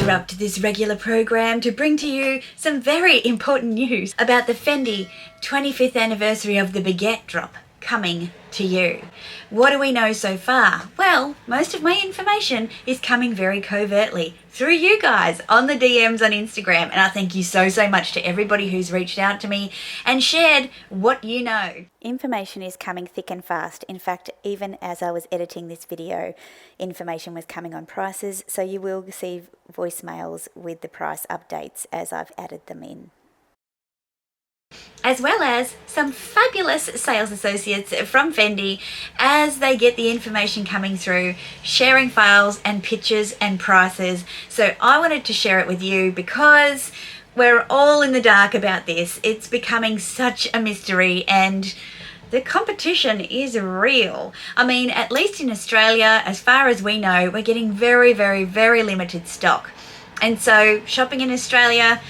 interrupt this regular program to bring to you some very important news about the Fendi 25th anniversary of the Baguette drop coming to you. What do we know so far? Well, most of my information is coming very covertly through you guys on the DMs on Instagram, and I thank you so much to everybody who's reached out to me and shared what you know. Information is coming thick and fast. In fact, even as I was editing this video, information was coming on prices, so you will receive voicemails with the price updates as I've added them in, as well as some fabulous sales associates from Fendi as they get the information coming through, sharing files and pictures and prices. So I wanted to share it with you because we're all in the dark about this. It's becoming such a mystery and the competition is real. I mean, at least in Australia, as far as we know, we're getting very limited stock. And so shopping in Australia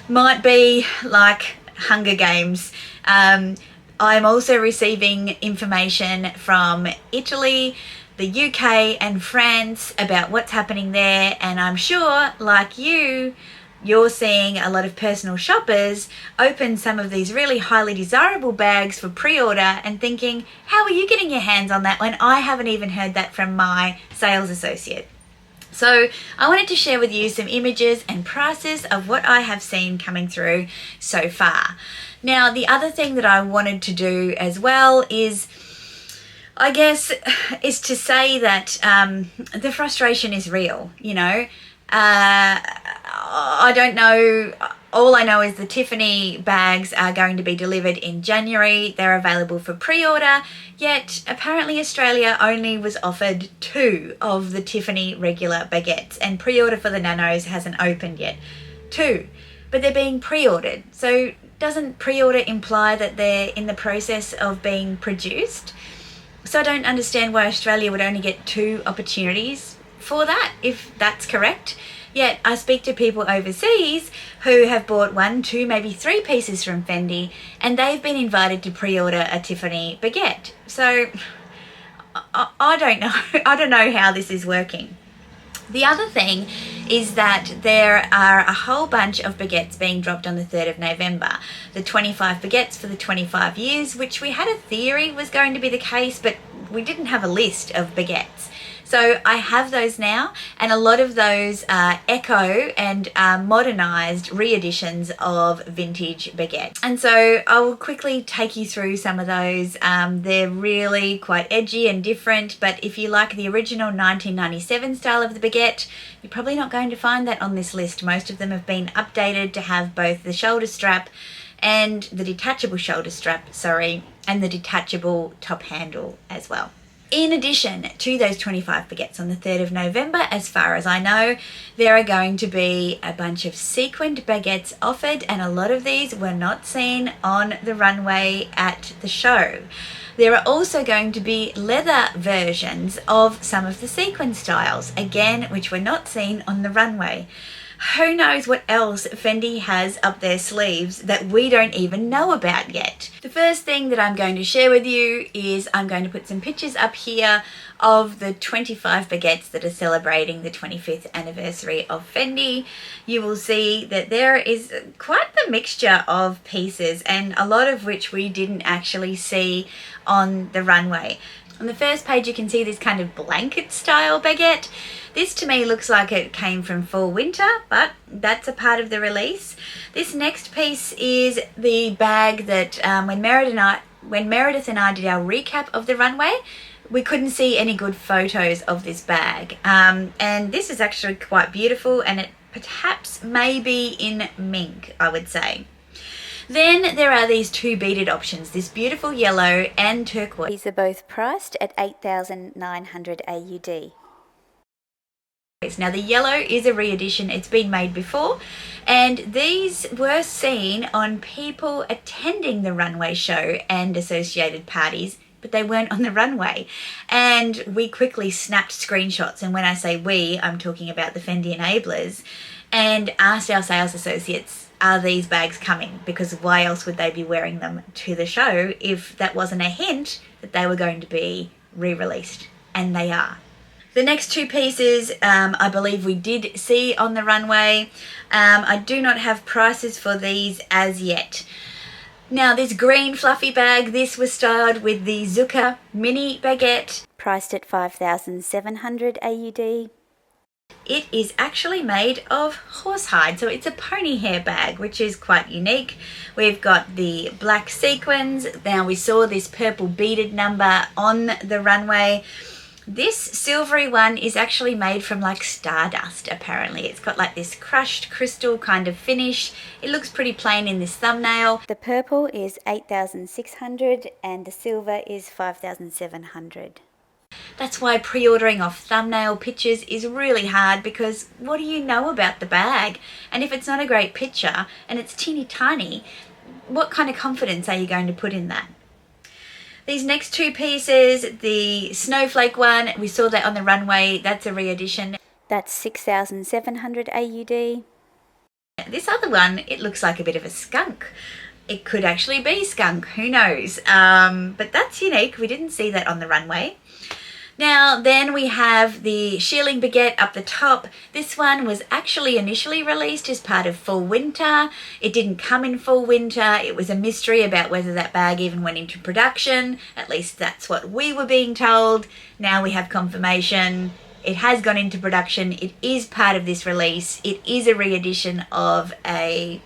might be like Hunger Games. I'm also receiving information from Italy, the UK and France about what's happening there, and I'm sure, like you're seeing a lot of personal shoppers open some of these really highly desirable bags for pre-order and thinking, how are you getting your hands on that when I haven't even heard that from my sales associate? So I wanted to share with you some images and prices of what I have seen coming through so far. Now, the other thing that I wanted to do as well is, I guess, is to say that the frustration is real, you know. I don't know. All I know is the Tiffany bags are going to be delivered in January. They're available for pre-order, yet apparently Australia only was offered 2 of the Tiffany regular baguettes, and pre-order for the nanos hasn't opened yet. 2, but they're being pre-ordered. So doesn't pre-order imply that they're in the process of being produced? So I don't understand why Australia would only get 2 opportunities for that, if that's correct. Yet I speak to people overseas who have bought 1, 2, maybe 3 pieces from Fendi, and they've been invited to pre-order a Tiffany baguette. So I don't know. I don't know how this is working. The other thing is that there are a whole bunch of baguettes being dropped on the 3rd of November. The 25 baguettes for the 25 years, which we had a theory was going to be the case, but we didn't have a list of baguettes. So I have those now, and a lot of those are echo and modernized re-editions of vintage baguettes. And so I will quickly take you through some of those. They're really quite edgy and different, but if you like the original 1997 style of the baguette, you're probably not going to find that on this list. Most of them have been updated to have both the shoulder strap and the detachable shoulder strap, and the detachable top handle as well. In addition to those 25 baguettes on the 3rd of November, as far as I know, there are going to be a bunch of sequined baguettes offered, and a lot of these were not seen on the runway at the show. There are also going to be leather versions of some of the sequin styles, again, which were not seen on the runway. Who knows what else Fendi has up their sleeves that we don't even know about yet. The first thing that I'm going to share with you is I'm going to put some pictures up here of the 25 baguettes that are celebrating the 25th anniversary of Fendi. You will see that there is quite the mixture of pieces, and a lot of which we didn't actually see on the runway. On the first page you can see this kind of blanket style baguette. This to me looks like it came from fall winter, but that's a part of the release. This next piece is the bag that when Meredith and I did our recap of the runway, we couldn't see any good photos of this bag. And this is actually quite beautiful, and it perhaps may be in mink, I would say. Then there are these 2 beaded options, this beautiful yellow and turquoise. These are both priced at 8,900 AUD. Now the yellow is a re-edition, it's been made before, and these were seen on people attending the runway show and associated parties, but they weren't on the runway. And we quickly snapped screenshots, and when I say we, I'm talking about the Fendi enablers, and asked our sales associates, are these bags coming? Because why else would they be wearing them to the show if that wasn't a hint that they were going to be re-released? And they are. The next two pieces I believe we did see on the runway. I do not have prices for these as yet. Now this green fluffy bag, this was styled with the Zucca mini baguette. Priced at 5,700 AUD. It is actually made of horsehide, so it's a pony hair bag, which is quite unique. We've got the black sequins. Now we saw this purple beaded number on the runway. This silvery one is actually made from like stardust, apparently. It's got like this crushed crystal kind of finish. It looks pretty plain in this thumbnail. The purple is 8,600 and the silver is 5,700. That's why pre-ordering off thumbnail pictures is really hard, because what do you know about the bag? And if it's not a great picture and it's teeny tiny, what kind of confidence are you going to put in that? These next two pieces, the snowflake one, we saw that on the runway. That's a re-edition. That's 6,700 AUD. This other one, it looks like a bit of a skunk. It could actually be skunk, who knows? But that's unique. We didn't see that on the runway. Now then we have the shearling baguette up the top. This one was actually initially released as part of fall winter. It didn't come in fall winter. It was a mystery about whether that bag even went into production. At least that's what we were being told. Now we have confirmation. It has gone into production. It is part of this release. It is a re-edition of a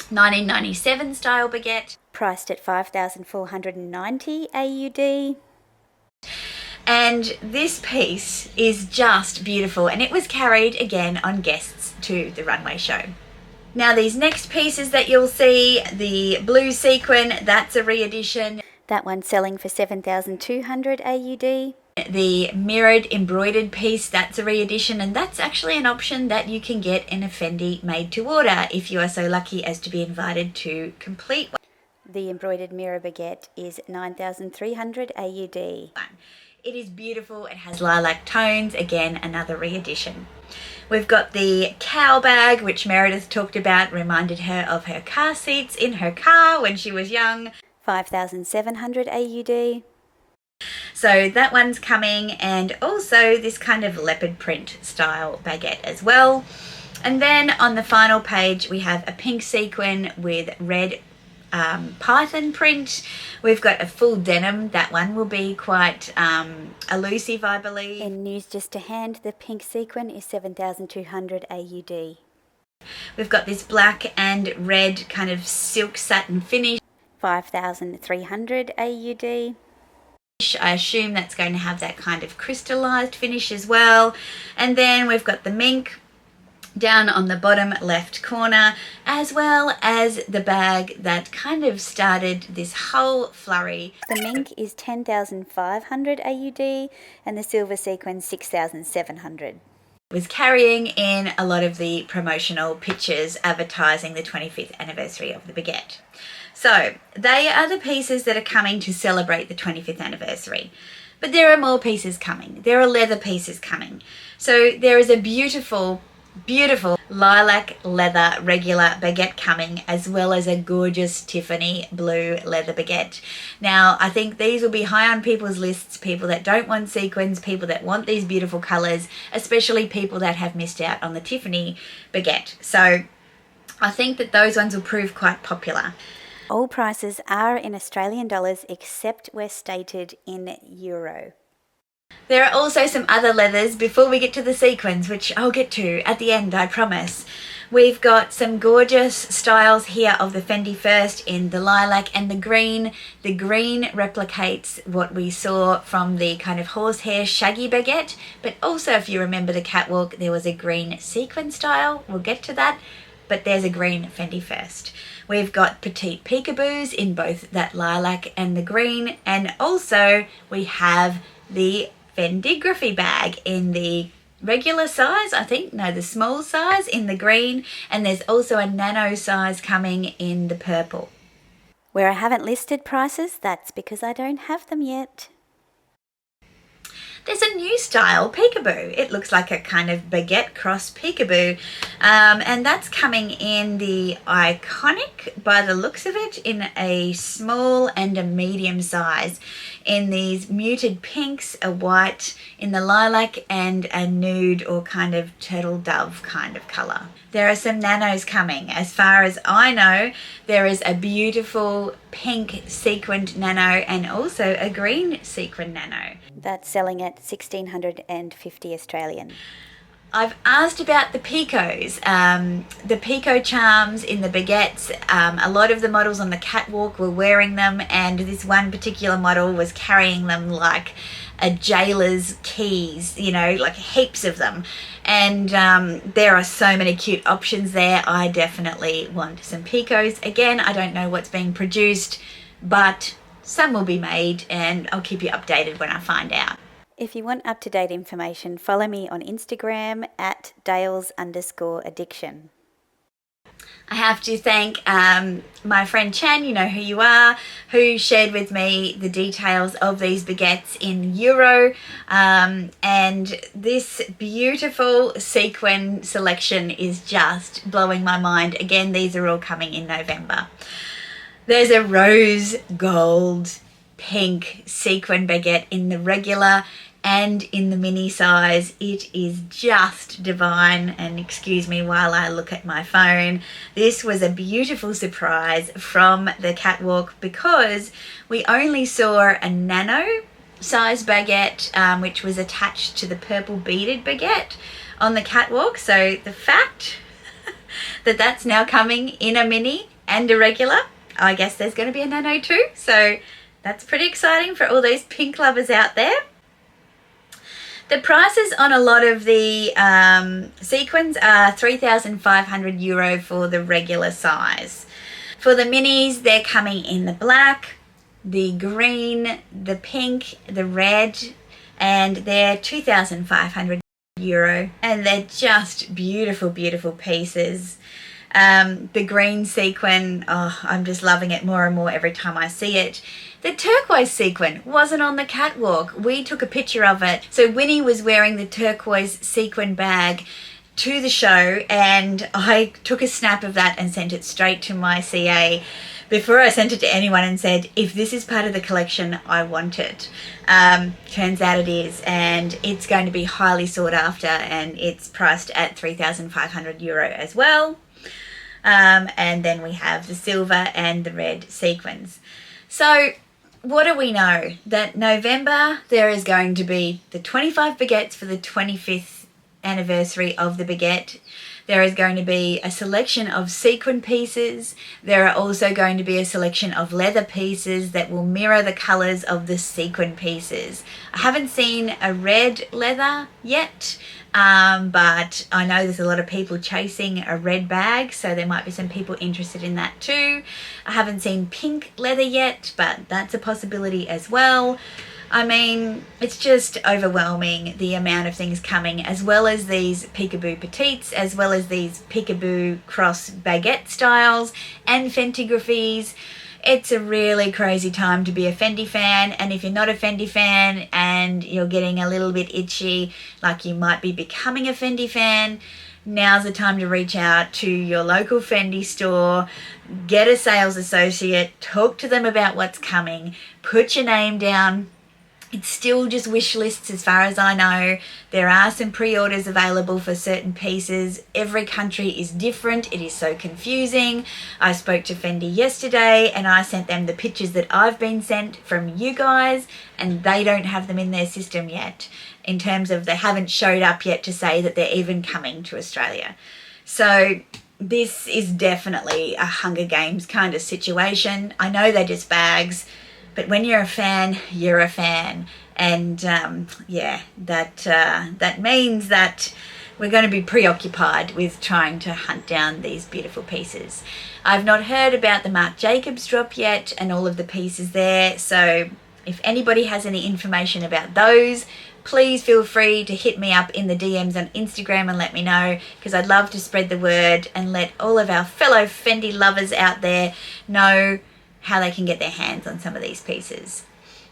1997 style baguette. Priced at 5,490 AUD. And this piece is just beautiful, and it was carried again on guests to the runway show. Now these next pieces that you'll see, the blue sequin, that's a re-edition. That one's selling for 7,200 AUD. The mirrored embroidered piece, that's a re-edition, and that's actually an option that you can get in a Fendi made to order if you are so lucky as to be invited to complete one. The embroidered mirror baguette is 9,300 AUD. It is beautiful. It has lilac tones. Again, another re-edition. We've got the cow bag, which Meredith talked about, reminded her of her car seats in her car when she was young. 5,700 AUD. So that one's coming, and also this kind of leopard print style baguette as well. And then on the final page, we have a pink sequin with red python print. We've got a full denim. That one will be quite elusive, I believe. In news just to hand, the pink sequin is 7,200 AUD. We've got this black and red kind of silk satin finish. 5,300 AUD. I assume that's going to have that kind of crystallized finish as well. And then we've got the mink down on the bottom left corner, as well as the bag that kind of started this whole flurry. The mink is 10,500 AUD and the silver sequin 6,700. Was carrying in a lot of the promotional pictures advertising the 25th anniversary of the baguette. So they are the pieces that are coming to celebrate the 25th anniversary. But there are more pieces coming. There are leather pieces coming. So there is a beautiful lilac leather regular baguette coming, as well as a gorgeous Tiffany blue leather baguette. Now, I think these will be high on people's lists, people that don't want sequins, people that want these beautiful colours, especially people that have missed out on the Tiffany baguette. So I think that those ones will prove quite popular. All prices are in Australian dollars except where stated in euro. There are also some other leathers before we get to the sequins, which I'll get to at the end, I promise. We've got some gorgeous styles here of the Fendi First in the lilac and the green. The green replicates what we saw from the kind of horsehair shaggy baguette, but also if you remember the catwalk, there was a green sequin style. We'll get to that, but there's a green Fendi First. We've got petite peekaboos in both that lilac and the green, and also we have the Fendigraphy bag in the regular size, I think, no, the small size in the green, and there's also a nano size coming in the purple. Where I haven't listed prices, that's because I don't have them yet. There's a new style peekaboo. It looks like a kind of baguette cross peekaboo, and that's coming in the Iconic, by the looks of it, in a small and a medium size. in these muted pinks, a white, in the lilac, and a nude or kind of turtle dove kind of colour. There are some nanos coming. As far as I know, there is a beautiful pink sequined nano and also a green sequined nano. That's selling at 1,650 Australian. I've asked about the picos, the pico charms in the baguettes. A lot of the models on the catwalk were wearing them, and this one particular model was carrying them like a jailer's keys, you know, like heaps of them. And there are so many cute options there. I definitely want some picos. Again, I don't know what's being produced, but some will be made, and I'll keep you updated when I find out. If you want up-to-date information, follow me on Instagram at DaylesAddiction. I have to thank my friend Chan, you know who you are, who shared with me the details of these baguettes in euro. And this beautiful sequin selection is just blowing my mind. Again, these are all coming in November. There's a rose gold pink sequin baguette in the regular and in the mini size. It is just divine, and excuse me while I look at my phone. This was a beautiful surprise from the catwalk because we only saw a nano size baguette which was attached to the purple beaded baguette on the catwalk. So the fact that that's now coming in a mini and a regular, I guess there's going to be a nano too. So that's pretty exciting for all those pink lovers out there. The prices on a lot of the sequins are €3,500 for the regular size. For the minis, they're coming in the black, the green, the pink, the red, and they're €2,500. And they're just beautiful, beautiful pieces. The green sequin, oh, I'm just loving it more and more every time I see it. The turquoise sequin wasn't on the catwalk. We took a picture of it. So Winnie was wearing the turquoise sequin bag to the show, and I took a snap of that and sent it straight to my CA before I sent it to anyone and said, if this is part of the collection, I want it. Turns out it is, and it's going to be highly sought after, and it's priced at €3,500 as well. And then we have the silver and the red sequins. So what do we know? That November there is going to be the 25 baguettes for the 25th anniversary of the baguette. There is going to be a selection of sequin pieces. There are also going to be a selection of leather pieces that will mirror the colours of the sequin pieces. I haven't seen a red leather yet, but I know there's a lot of people chasing a red bag, so there might be some people interested in that too. I haven't seen pink leather yet, but that's a possibility as well. I mean, it's just overwhelming, the amount of things coming, as well as these peekaboo petites, as well as these peekaboo cross baguette styles and Fendigraphies. It's a really crazy time to be a Fendi fan, and if you're not a Fendi fan and you're getting a little bit itchy, like you might be becoming a Fendi fan, now's the time to reach out to your local Fendi store, get a sales associate, talk to them about what's coming, put your name down. It's still just wish lists as far as I know. There are some pre-orders available for certain pieces. Every country is different. It is so confusing. I spoke to Fendi yesterday and I sent them the pictures that I've been sent from you guys, and they don't have them in their system yet, in terms of they haven't showed up yet to say that they're even coming to Australia. So this is definitely a Hunger Games kind of situation. I know they're just bags, but when you're a fan, you're a fan. And yeah, that means that we're going to be preoccupied with trying to hunt down these beautiful pieces. I've not heard about the Marc Jacobs drop yet and all of the pieces there. So if anybody has any information about those, please feel free to hit me up in the DMs on Instagram and let me know, because I'd love to spread the word and let all of our fellow Fendi lovers out there know how they can get their hands on some of these pieces.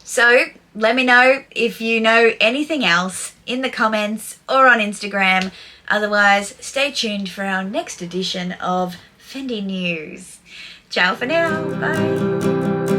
So let me know if you know anything else in the comments or on Instagram. Otherwise, stay tuned for our next edition of Fendi News. Ciao for now. Bye.